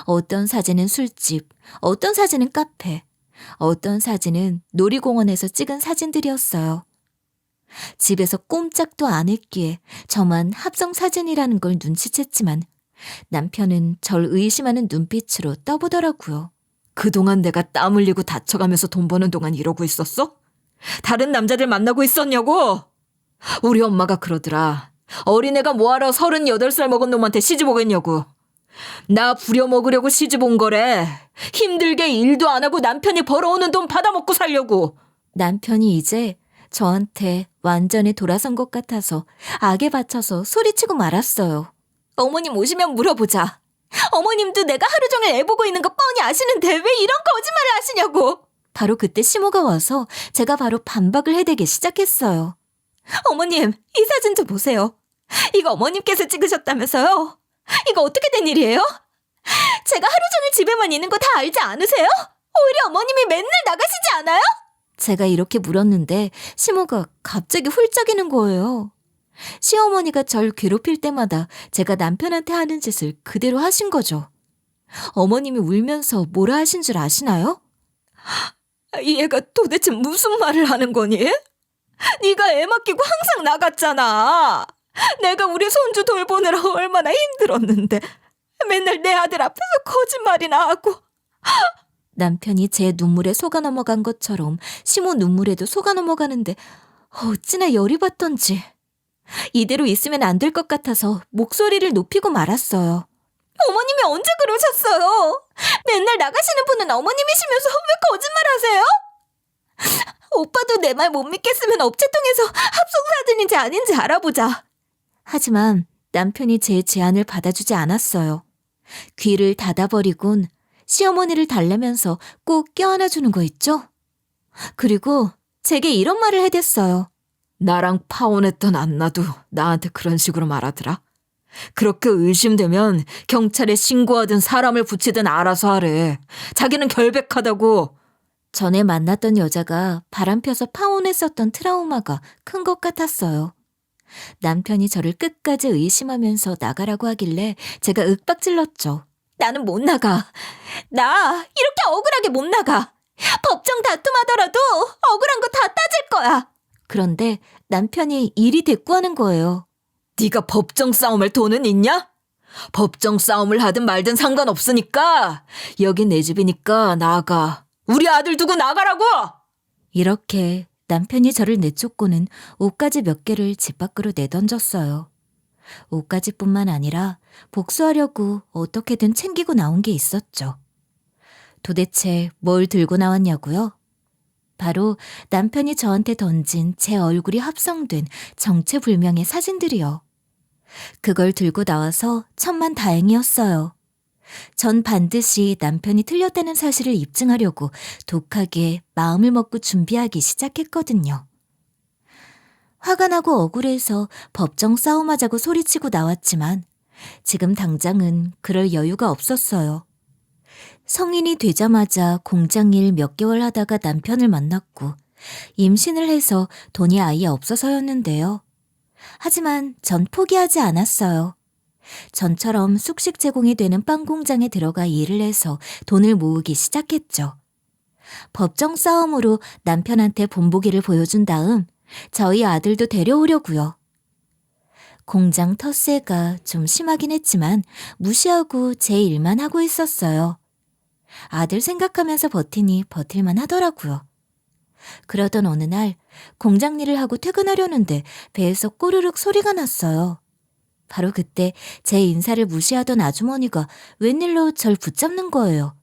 어떤 사진은 술집, 어떤 사진은 카페, 어떤 사진은 놀이공원에서 찍은 사진들이었어요. 집에서 꼼짝도 안 했기에 저만 합성 사진이라는 걸 눈치챘지만 남편은 절 의심하는 눈빛으로 떠보더라고요. 그동안 내가 땀 흘리고 다쳐가면서 돈 버는 동안 이러고 있었어? 다른 남자들 만나고 있었냐고? 우리 엄마가 그러더라. 어린애가 뭐하러 38살 먹은 놈한테 시집 오겠냐고. 나 부려먹으려고 시집 온 거래. 힘들게 일도 안 하고 남편이 벌어오는 돈 받아먹고 살려고. 남편이 이제 저한테 완전히 돌아선 것 같아서 악에 받쳐서 소리치고 말았어요. 어머님 오시면 물어보자. 어머님도 내가 하루 종일 애 보고 있는 거 뻔히 아시는데 왜 이런 거짓말을 하시냐고. 바로 그때 시모가 와서 제가 바로 반박을 해대기 시작했어요. 어머님, 이 사진 좀 보세요. 이거 어머님께서 찍으셨다면서요? 이거 어떻게 된 일이에요? 제가 하루 종일 집에만 있는 거 다 알지 않으세요? 오히려 어머님이 맨날 나가시지 않아요? 제가 이렇게 물었는데 시모가 갑자기 훌쩍이는 거예요. 시어머니가 절 괴롭힐 때마다 제가 남편한테 하는 짓을 그대로 하신 거죠. 어머님이 울면서 뭐라 하신 줄 아시나요? 얘가 도대체 무슨 말을 하는 거니? 네가 애 맡기고 항상 나갔잖아. 내가 우리 손주 돌보느라 얼마나 힘들었는데 맨날 내 아들 앞에서 거짓말이나 하고. 남편이 제 눈물에 속아 넘어간 것처럼 시모 눈물에도 속아 넘어가는데 어찌나 열이 받던지. 이대로 있으면 안 될 것 같아서 목소리를 높이고 말았어요. 어머님이 언제 그러셨어요? 맨날 나가시는 분은 어머님이시면서 왜 거짓말하세요? 오빠도 내 말 못 믿겠으면 업체 통해서 합성사진인지 아닌지 알아보자. 하지만 남편이 제 제안을 받아주지 않았어요. 귀를 닫아버리곤 시어머니를 달래면서 꼭 껴안아주는 거 있죠? 그리고 제게 이런 말을 해댔어요. 나랑 파혼했던 안나도 나한테 그런 식으로 말하더라. 그렇게 의심되면 경찰에 신고하든 사람을 붙이든 알아서 하래. 자기는 결백하다고. 전에 만났던 여자가 바람펴서 파혼했었던 트라우마가 큰 것 같았어요. 남편이 저를 끝까지 의심하면서 나가라고 하길래 제가 윽박질렀죠. 나는 못 나가. 나 이렇게 억울하게 못 나가. 법정 다툼하더라도 억울한 거 다 따질 거야. 그런데 남편이 일이 대꾸하는 거예요. 네가 법정 싸움할 돈은 있냐? 법정 싸움을 하든 말든 상관없으니까 여긴 내 집이니까 나가. 우리 아들 두고 나가라고! 이렇게 남편이 저를 내쫓고는 옷가지 몇 개를 집 밖으로 내던졌어요. 옷가지뿐만 아니라 복수하려고 어떻게든 챙기고 나온 게 있었죠. 도대체 뭘 들고 나왔냐고요? 바로 남편이 저한테 던진 제 얼굴이 합성된 정체불명의 사진들이요. 그걸 들고 나와서 천만다행이었어요. 전 반드시 남편이 틀렸다는 사실을 입증하려고 독하게 마음을 먹고 준비하기 시작했거든요. 화가 나고 억울해서 법정 싸움하자고 소리치고 나왔지만 지금 당장은 그럴 여유가 없었어요. 성인이 되자마자 공장일 몇 개월 하다가 남편을 만났고 임신을 해서 돈이 아예 없어서였는데요. 하지만 전 포기하지 않았어요. 전처럼 숙식 제공이 되는 빵 공장에 들어가 일을 해서 돈을 모으기 시작했죠. 법정 싸움으로 남편한테 본보기를 보여준 다음 저희 아들도 데려오려고요. 공장 텃세가 좀 심하긴 했지만 무시하고 제 일만 하고 있었어요. 아들 생각하면서 버티니 버틸만 하더라고요. 그러던 어느 날 공장 일을 하고 퇴근하려는데 배에서 꼬르륵 소리가 났어요. 바로 그때 제 인사를 무시하던 아주머니가 웬일로 절 붙잡는 거예요.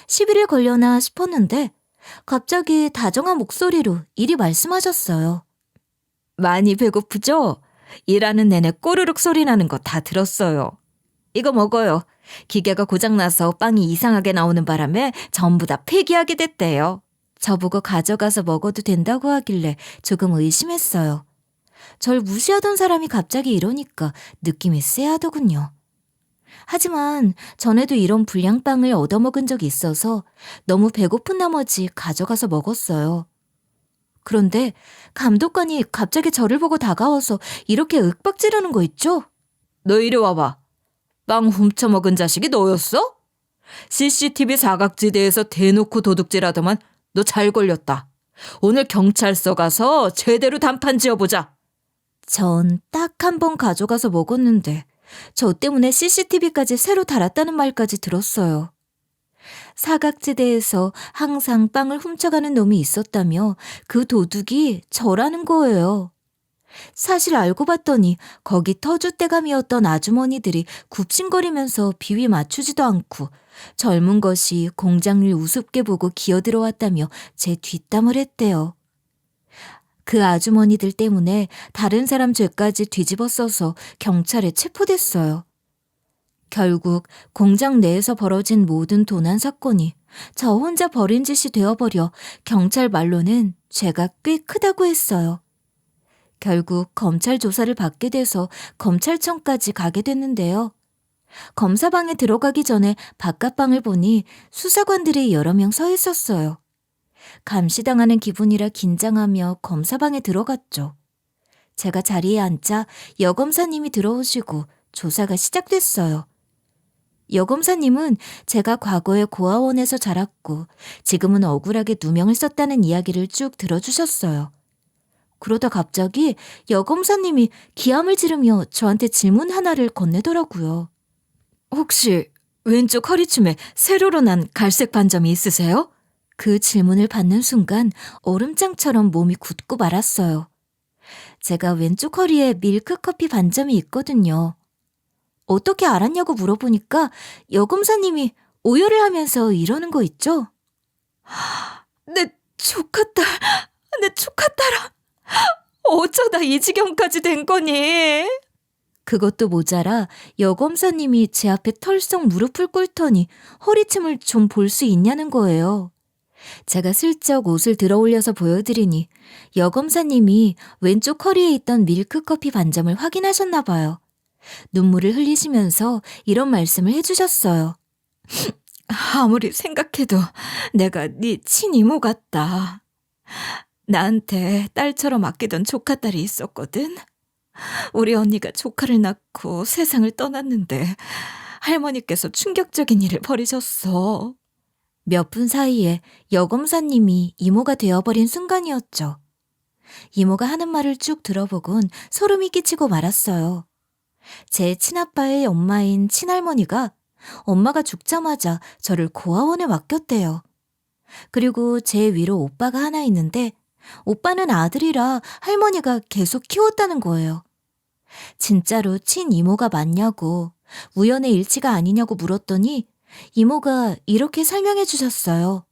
시비를 걸려나 싶었는데 갑자기 다정한 목소리로 이리 말씀하셨어요. 많이 배고프죠? 일하는 내내 꼬르륵 소리 나는 거 다 들었어요. 이거 먹어요. 기계가 고장나서 빵이 이상하게 나오는 바람에 전부 다 폐기하게 됐대요. 저보고 가져가서 먹어도 된다고 하길래 조금 의심했어요. 절 무시하던 사람이 갑자기 이러니까 느낌이 쎄하더군요. 하지만 전에도 이런 불량빵을 얻어먹은 적이 있어서 너무 배고픈 나머지 가져가서 먹었어요. 그런데 감독관이 갑자기 저를 보고 다가와서 이렇게 윽박지르는 거 있죠? 너 이리 와봐. 빵 훔쳐먹은 자식이 너였어? CCTV 사각지대에서 대놓고 도둑질하더만 너 잘 걸렸다. 오늘 경찰서 가서 제대로 단판 지어보자. 전 딱 한 번 가져가서 먹었는데 저 때문에 CCTV까지 새로 달았다는 말까지 들었어요. 사각지대에서 항상 빵을 훔쳐가는 놈이 있었다며 그 도둑이 저라는 거예요. 사실 알고 봤더니 거기 터줏대감이었던 아주머니들이 굽신거리면서 비위 맞추지도 않고 젊은 것이 공장일 우습게 보고 기어들어왔다며 제 뒷담을 했대요. 그 아주머니들 때문에 다른 사람 죄까지 뒤집어 써서 경찰에 체포됐어요. 결국 공장 내에서 벌어진 모든 도난 사건이 저 혼자 벌인 짓이 되어버려 경찰 말로는 죄가 꽤 크다고 했어요. 결국 검찰 조사를 받게 돼서 검찰청까지 가게 됐는데요. 검사방에 들어가기 전에 바깥방을 보니 수사관들이 여러 명 서 있었어요. 감시당하는 기분이라 긴장하며 검사방에 들어갔죠. 제가 자리에 앉자 여검사님이 들어오시고 조사가 시작됐어요. 여검사님은 제가 과거에 고아원에서 자랐고 지금은 억울하게 누명을 썼다는 이야기를 쭉 들어주셨어요. 그러다 갑자기 여검사님이 기함을 지르며 저한테 질문 하나를 건네더라고요. 혹시 왼쪽 허리춤에 세로로 난 갈색 반점이 있으세요? 그 질문을 받는 순간 얼음장처럼 몸이 굳고 말았어요. 제가 왼쪽 허리에 밀크커피 반점이 있거든요. 어떻게 알았냐고 물어보니까 여검사님이 오열을 하면서 이러는 거 있죠? 내 조카딸, 내 조카딸아. 어쩌다 이 지경까지 된 거니? 그것도 모자라 여검사님이 제 앞에 털썩 무릎을 꿇더니 허리춤을 좀 볼 수 있냐는 거예요. 제가 슬쩍 옷을 들어 올려서 보여드리니 여검사님이 왼쪽 허리에 있던 밀크커피 반점을 확인하셨나 봐요. 눈물을 흘리시면서 이런 말씀을 해주셨어요. 아무리 생각해도 내가 네 친이모 같다. 나한테 딸처럼 아끼던 조카딸이 있었거든. 우리 언니가 조카를 낳고 세상을 떠났는데 할머니께서 충격적인 일을 벌이셨어. 몇 분 사이에 여검사님이 이모가 되어버린 순간이었죠. 이모가 하는 말을 쭉 들어보곤 소름이 끼치고 말았어요. 제 친아빠의 엄마인 친할머니가 엄마가 죽자마자 저를 고아원에 맡겼대요. 그리고 제 위로 오빠가 하나 있는데 오빠는 아들이라 할머니가 계속 키웠다는 거예요. 진짜로 친이모가 맞냐고 우연의 일치가 아니냐고 물었더니 이모가 이렇게 설명해 주셨어요.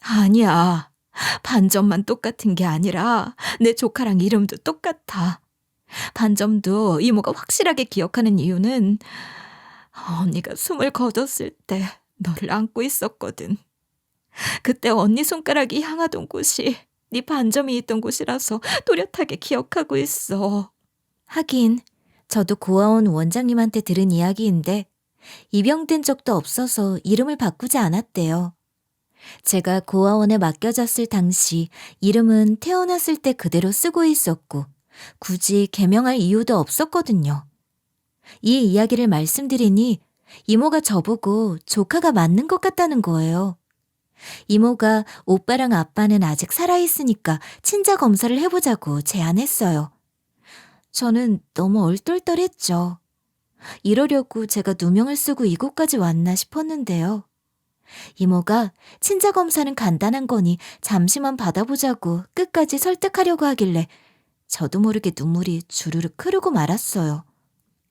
아니야. 반점만 똑같은 게 아니라 내 조카랑 이름도 똑같아. 반점도 이모가 확실하게 기억하는 이유는 언니가 숨을 거뒀을 때 너를 안고 있었거든. 그때 언니 손가락이 향하던 곳이 네 반점이 있던 곳이라서 또렷하게 기억하고 있어. 하긴 저도 고아원 원장님한테 들은 이야기인데 입영된 적도 없어서 이름을 바꾸지 않았대요. 제가 고아원에 맡겨졌을 당시 이름은 태어났을 때 그대로 쓰고 있었고 굳이 개명할 이유도 없었거든요. 이 이야기를 말씀드리니 이모가 저보고 조카가 맞는 것 같다는 거예요. 이모가 오빠랑 아빠는 아직 살아있으니까 친자 검사를 해보자고 제안했어요. 저는 너무 얼떨떨했죠. 이러려고 제가 누명을 쓰고 이곳까지 왔나 싶었는데요. 이모가 친자 검사는 간단한 거니 잠시만 받아보자고 끝까지 설득하려고 하길래 저도 모르게 눈물이 주르륵 흐르고 말았어요.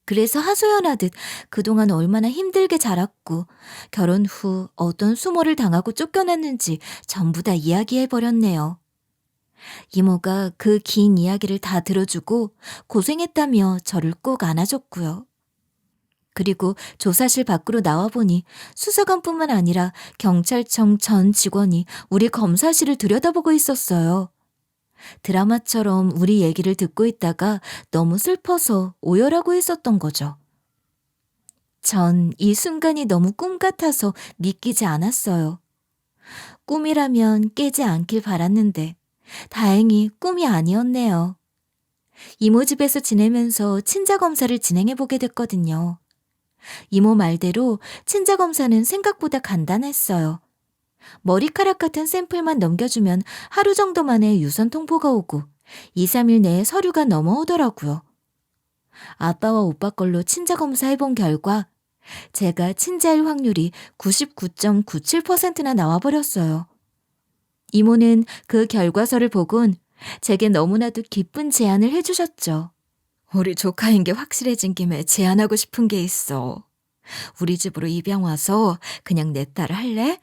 그래서 하소연하듯 그동안 얼마나 힘들게 자랐고 결혼 후 어떤 수모를 당하고 쫓겨났는지 전부 다 이야기해버렸네요. 이모가 그 긴 이야기를 다 들어주고 고생했다며 저를 꼭 안아줬고요. 그리고 조사실 밖으로 나와보니 수사관뿐만 아니라 경찰청 전 직원이 우리 검사실을 들여다보고 있었어요. 드라마처럼 우리 얘기를 듣고 있다가 너무 슬퍼서 오열하고 있었던 거죠. 전 이 순간이 너무 꿈 같아서 믿기지 않았어요. 꿈이라면 깨지 않길 바랐는데 다행히 꿈이 아니었네요. 이모 집에서 지내면서 친자 검사를 진행해보게 됐거든요. 이모 말대로 친자 검사는 생각보다 간단했어요. 머리카락 같은 샘플만 넘겨주면 하루 정도 만에 유선 통보가 오고 2, 3일 내에 서류가 넘어오더라고요. 아빠와 오빠 걸로 친자 검사 해본 결과 제가 친자일 확률이 99.97%나 나와버렸어요. 이모는 그 결과서를 보곤 제게 너무나도 기쁜 제안을 해주셨죠. 우리 조카인 게 확실해진 김에 제안하고 싶은 게 있어. 우리 집으로 입양 와서 그냥 내 딸 할래?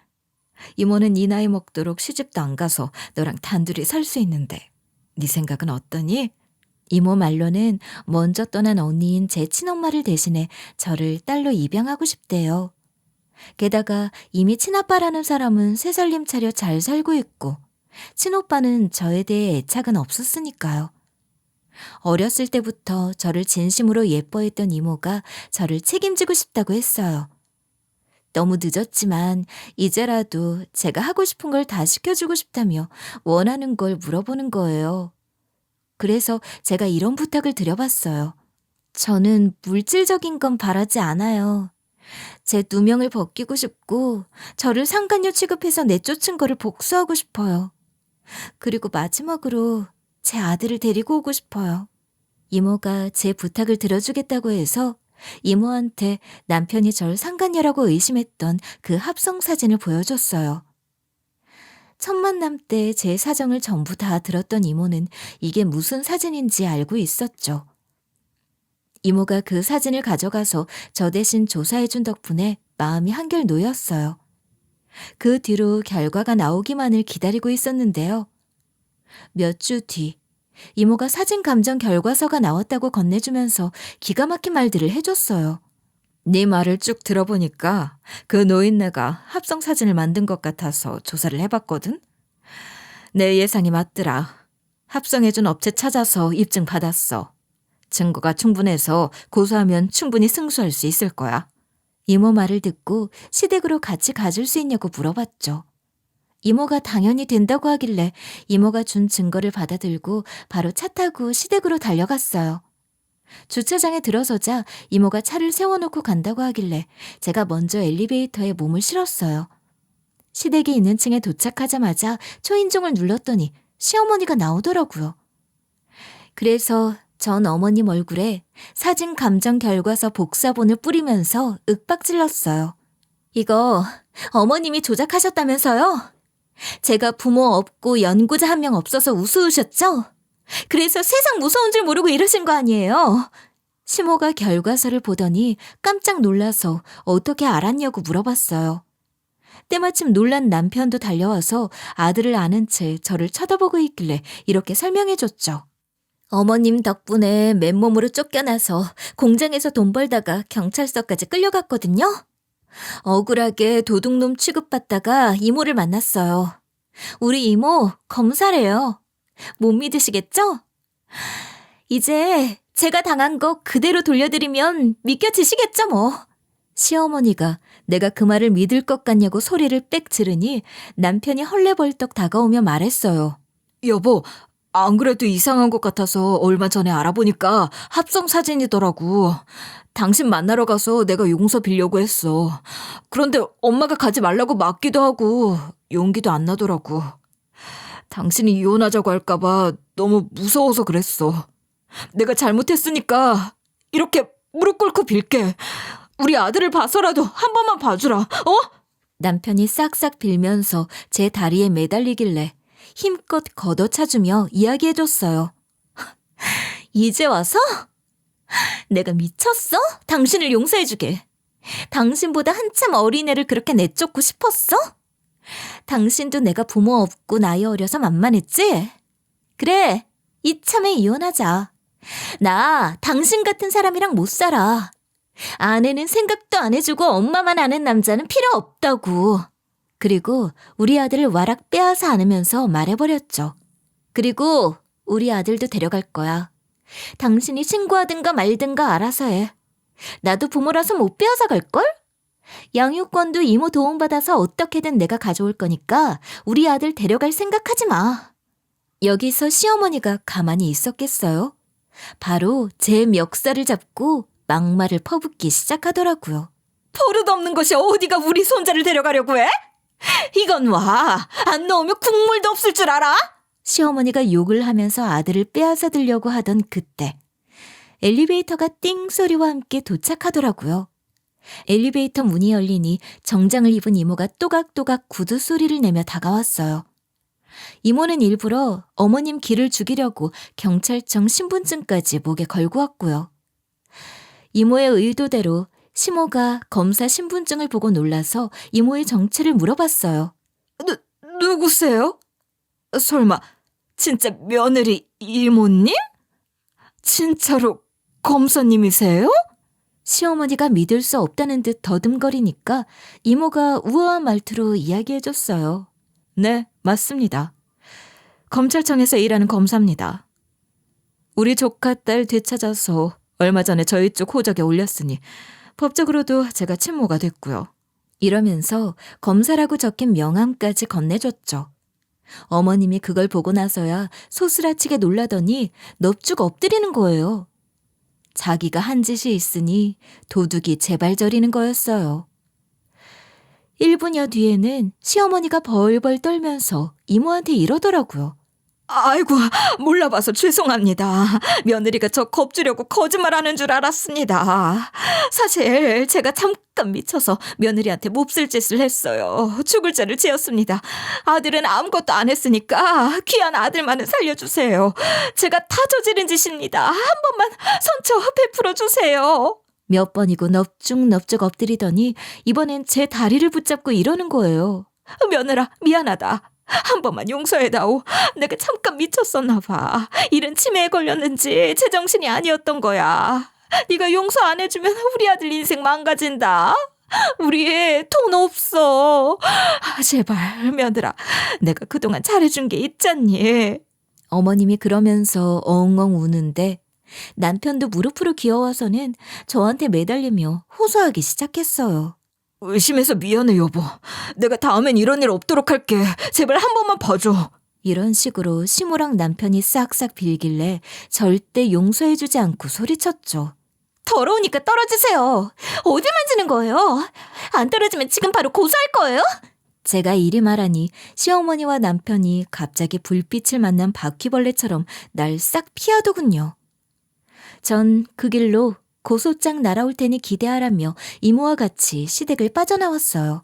이모는 네 나이 먹도록 시집도 안 가서 너랑 단둘이 살 수 있는데 네 생각은 어떠니? 이모 말로는 먼저 떠난 언니인 제 친엄마를 대신해 저를 딸로 입양하고 싶대요. 게다가 이미 친아빠라는 사람은 새 살림 차려 잘 살고 있고 친오빠는 저에 대해 애착은 없었으니까요. 어렸을 때부터 저를 진심으로 예뻐했던 이모가 저를 책임지고 싶다고 했어요. 너무 늦었지만 이제라도 제가 하고 싶은 걸 다 시켜주고 싶다며 원하는 걸 물어보는 거예요. 그래서 제가 이런 부탁을 드려봤어요. 저는 물질적인 건 바라지 않아요. 제 누명을 벗기고 싶고 저를 상간녀 취급해서 내쫓은 거를 복수하고 싶어요. 그리고 마지막으로 제 아들을 데리고 오고 싶어요. 이모가 제 부탁을 들어주겠다고 해서 이모한테 남편이 절 상간녀라고 의심했던 그 합성 사진을 보여줬어요. 첫 만남 때 제 사정을 전부 다 들었던 이모는 이게 무슨 사진인지 알고 있었죠. 이모가 그 사진을 가져가서 저 대신 조사해준 덕분에 마음이 한결 놓였어요. 그 뒤로 결과가 나오기만을 기다리고 있었는데요. 몇 주 뒤, 이모가 사진 감정 결과서가 나왔다고 건네주면서 기가 막힌 말들을 해줬어요. 네 말을 쭉 들어보니까 그 노인네가 합성 사진을 만든 것 같아서 조사를 해봤거든? 내 예상이 맞더라. 합성해준 업체 찾아서 입증 받았어. 증거가 충분해서 고소하면 충분히 승소할 수 있을 거야. 이모 말을 듣고 시댁으로 같이 가줄 수 있냐고 물어봤죠. 이모가 당연히 된다고 하길래 이모가 준 증거를 받아들고 바로 차 타고 시댁으로 달려갔어요. 주차장에 들어서자 이모가 차를 세워놓고 간다고 하길래 제가 먼저 엘리베이터에 몸을 실었어요. 시댁이 있는 층에 도착하자마자 초인종을 눌렀더니 시어머니가 나오더라고요. 그래서 전 어머님 얼굴에 사진 감정 결과서 복사본을 뿌리면서 윽박질렀어요. 이거 어머님이 조작하셨다면서요? 제가 부모 없고 연구자 한 명 없어서 우스우셨죠? 그래서 세상 무서운 줄 모르고 이러신 거 아니에요? 시모가 결과서를 보더니 깜짝 놀라서 어떻게 알았냐고 물어봤어요. 때마침 놀란 남편도 달려와서 아들을 아는 채 저를 쳐다보고 있길래 이렇게 설명해줬죠. 어머님 덕분에 맨몸으로 쫓겨나서 공장에서 돈 벌다가 경찰서까지 끌려갔거든요. 억울하게 도둑놈 취급받다가 이모를 만났어요. 우리 이모 검사래요. 못 믿으시겠죠? 이제 제가 당한 거 그대로 돌려드리면 믿겨지시겠죠 뭐. 시어머니가 내가 그 말을 믿을 것 같냐고 소리를 빽 지르니 남편이 헐레벌떡 다가오며 말했어요. 여보, 안 그래도 이상한 것 같아서 얼마 전에 알아보니까 합성 사진이더라고. 당신 만나러 가서 내가 용서 빌려고 했어. 그런데 엄마가 가지 말라고 막기도 하고 용기도 안 나더라고. 당신이 이혼하자고 할까봐 너무 무서워서 그랬어. 내가 잘못했으니까 이렇게 무릎 꿇고 빌게. 우리 아들을 봐서라도 한 번만 봐주라. 어? 남편이 싹싹 빌면서 제 다리에 매달리길래 힘껏 걷어차주며 이야기해줬어요. 이제 와서? 내가 미쳤어? 당신을 용서해주게. 당신보다 한참 어린 애를 그렇게 내쫓고 싶었어? 당신도 내가 부모 없고 나이 어려서 만만했지? 그래, 이참에 이혼하자. 나 당신 같은 사람이랑 못 살아. 아내는 생각도 안 해주고 엄마만 아는 남자는 필요 없다고. 그리고 우리 아들을 와락 빼앗아 안으면서 말해버렸죠. 그리고 우리 아들도 데려갈 거야. 당신이 신고하든가 말든가 알아서 해. 나도 부모라서 못 빼앗아 갈걸? 양육권도 이모 도움받아서 어떻게든 내가 가져올 거니까 우리 아들 데려갈 생각하지 마. 여기서 시어머니가 가만히 있었겠어요? 바로 제 멱살을 잡고 막말을 퍼붓기 시작하더라고요. 버릇없는 것이 어디가 우리 손자를 데려가려고 해? 이건 와, 안 넣으면 국물도 없을 줄 알아? 시어머니가 욕을 하면서 아들을 빼앗아 들려고 하던 그때 엘리베이터가 띵 소리와 함께 도착하더라고요. 엘리베이터 문이 열리니 정장을 입은 이모가 또각또각 구두 소리를 내며 다가왔어요. 이모는 일부러 어머님 기를 죽이려고 경찰청 신분증까지 목에 걸고 왔고요. 이모의 의도대로 시모가 검사 신분증을 보고 놀라서 이모의 정체를 물어봤어요. 누구세요? 설마 진짜 며느리 이모님? 진짜로 검사님이세요? 시어머니가 믿을 수 없다는 듯 더듬거리니까 이모가 우아한 말투로 이야기해줬어요. 네, 맞습니다. 검찰청에서 일하는 검사입니다. 우리 조카 딸 되찾아서 얼마 전에 저희 쪽 호적에 올렸으니 법적으로도 제가 친모가 됐고요. 이러면서 검사라고 적힌 명함까지 건네줬죠. 어머님이 그걸 보고 나서야 소스라치게 놀라더니 넙죽 엎드리는 거예요. 자기가 한 짓이 있으니 도둑이 제발저리는 거였어요. 1분여 뒤에는 시어머니가 벌벌 떨면서 이모한테 이러더라고요. 아이고, 몰라봐서 죄송합니다. 며느리가 저 겁주려고 거짓말하는 줄 알았습니다. 사실 제가 잠깐 미쳐서 며느리한테 몹쓸 짓을 했어요. 죽을 죄를 지었습니다. 아들은 아무것도 안 했으니까 귀한 아들만은 살려주세요. 제가 다 저지른 짓입니다. 한 번만 선처 베풀어 주세요. 몇 번이고 넙죽 엎드리더니 이번엔 제 다리를 붙잡고 이러는 거예요. 며느라, 미안하다. 한 번만 용서해다오. 내가 잠깐 미쳤었나 봐. 일은 치매에 걸렸는지 제정신이 아니었던 거야. 네가 용서 안 해주면 우리 아들 인생 망가진다. 우리 돈 없어. 제발 며느라, 내가 그동안 잘해준 게 있잖니. 어머님이 그러면서 엉엉 우는데 남편도 무릎으로 기어와서는 저한테 매달리며 호소하기 시작했어요. 의심해서 미안해 여보. 내가 다음엔 이런 일 없도록 할게. 제발 한 번만 봐줘. 이런 식으로 시모랑 남편이 싹싹 빌길래 절대 용서해주지 않고 소리쳤죠. 더러우니까 떨어지세요. 어딜 만지는 거예요? 안 떨어지면 지금 바로 고소할 거예요? 제가 이리 말하니 시어머니와 남편이 갑자기 불빛을 만난 바퀴벌레처럼 날 싹 피하더군요. 전 그 길로 고소장 날아올 테니 기대하라며 이모와 같이 시댁을 빠져나왔어요.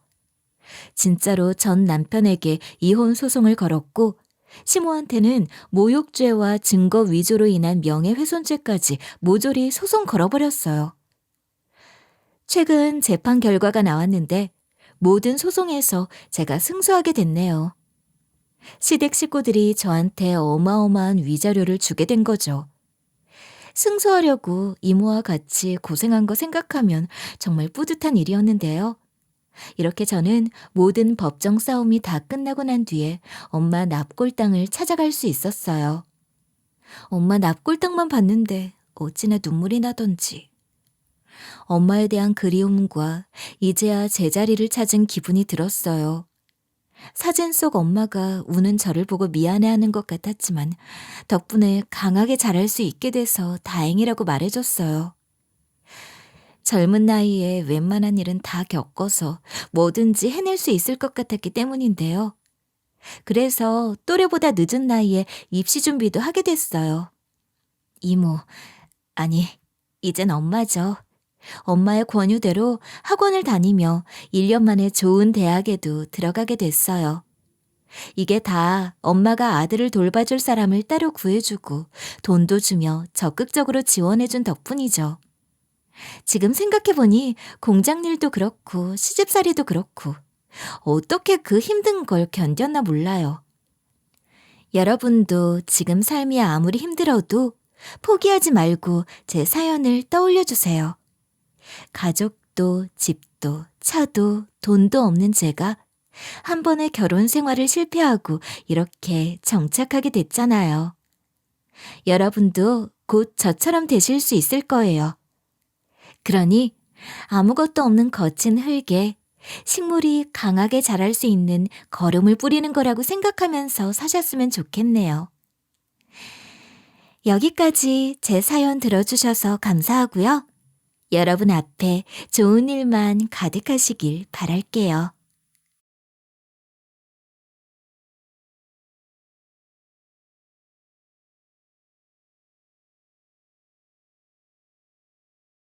진짜로 전 남편에게 이혼 소송을 걸었고 시모한테는 모욕죄와 증거 위조로 인한 명예훼손죄까지 모조리 소송 걸어버렸어요. 최근 재판 결과가 나왔는데 모든 소송에서 제가 승소하게 됐네요. 시댁 식구들이 저한테 어마어마한 위자료를 주게 된 거죠. 승소하려고 이모와 같이 고생한 거 생각하면 정말 뿌듯한 일이었는데요. 이렇게 저는 모든 법정 싸움이 다 끝나고 난 뒤에 엄마 납골당을 찾아갈 수 있었어요. 엄마 납골당만 봤는데 어찌나 눈물이 나던지. 엄마에 대한 그리움과 이제야 제자리를 찾은 기분이 들었어요. 사진 속 엄마가 우는 저를 보고 미안해하는 것 같았지만 덕분에 강하게 자랄 수 있게 돼서 다행이라고 말해줬어요. 젊은 나이에 웬만한 일은 다 겪어서 뭐든지 해낼 수 있을 것 같았기 때문인데요. 그래서 또래보다 늦은 나이에 입시 준비도 하게 됐어요. 이모, 아니, 이젠 엄마죠. 엄마의 권유대로 학원을 다니며 1년 만에 좋은 대학에도 들어가게 됐어요. 이게 다 엄마가 아들을 돌봐줄 사람을 따로 구해주고 돈도 주며 적극적으로 지원해준 덕분이죠. 지금 생각해보니 공장 일도 그렇고 시집살이도 그렇고 어떻게 그 힘든 걸 견뎠나 몰라요. 여러분도 지금 삶이 아무리 힘들어도 포기하지 말고 제 사연을 떠올려주세요. 가족도 집도 차도 돈도 없는 제가 한 번의 결혼 생활을 실패하고 이렇게 정착하게 됐잖아요. 여러분도 곧 저처럼 되실 수 있을 거예요. 그러니 아무것도 없는 거친 흙에 식물이 강하게 자랄 수 있는 거름을 뿌리는 거라고 생각하면서 사셨으면 좋겠네요. 여기까지 제 사연 들어주셔서 감사하고요. 여러분 앞에 좋은 일만 가득하시길 바랄게요.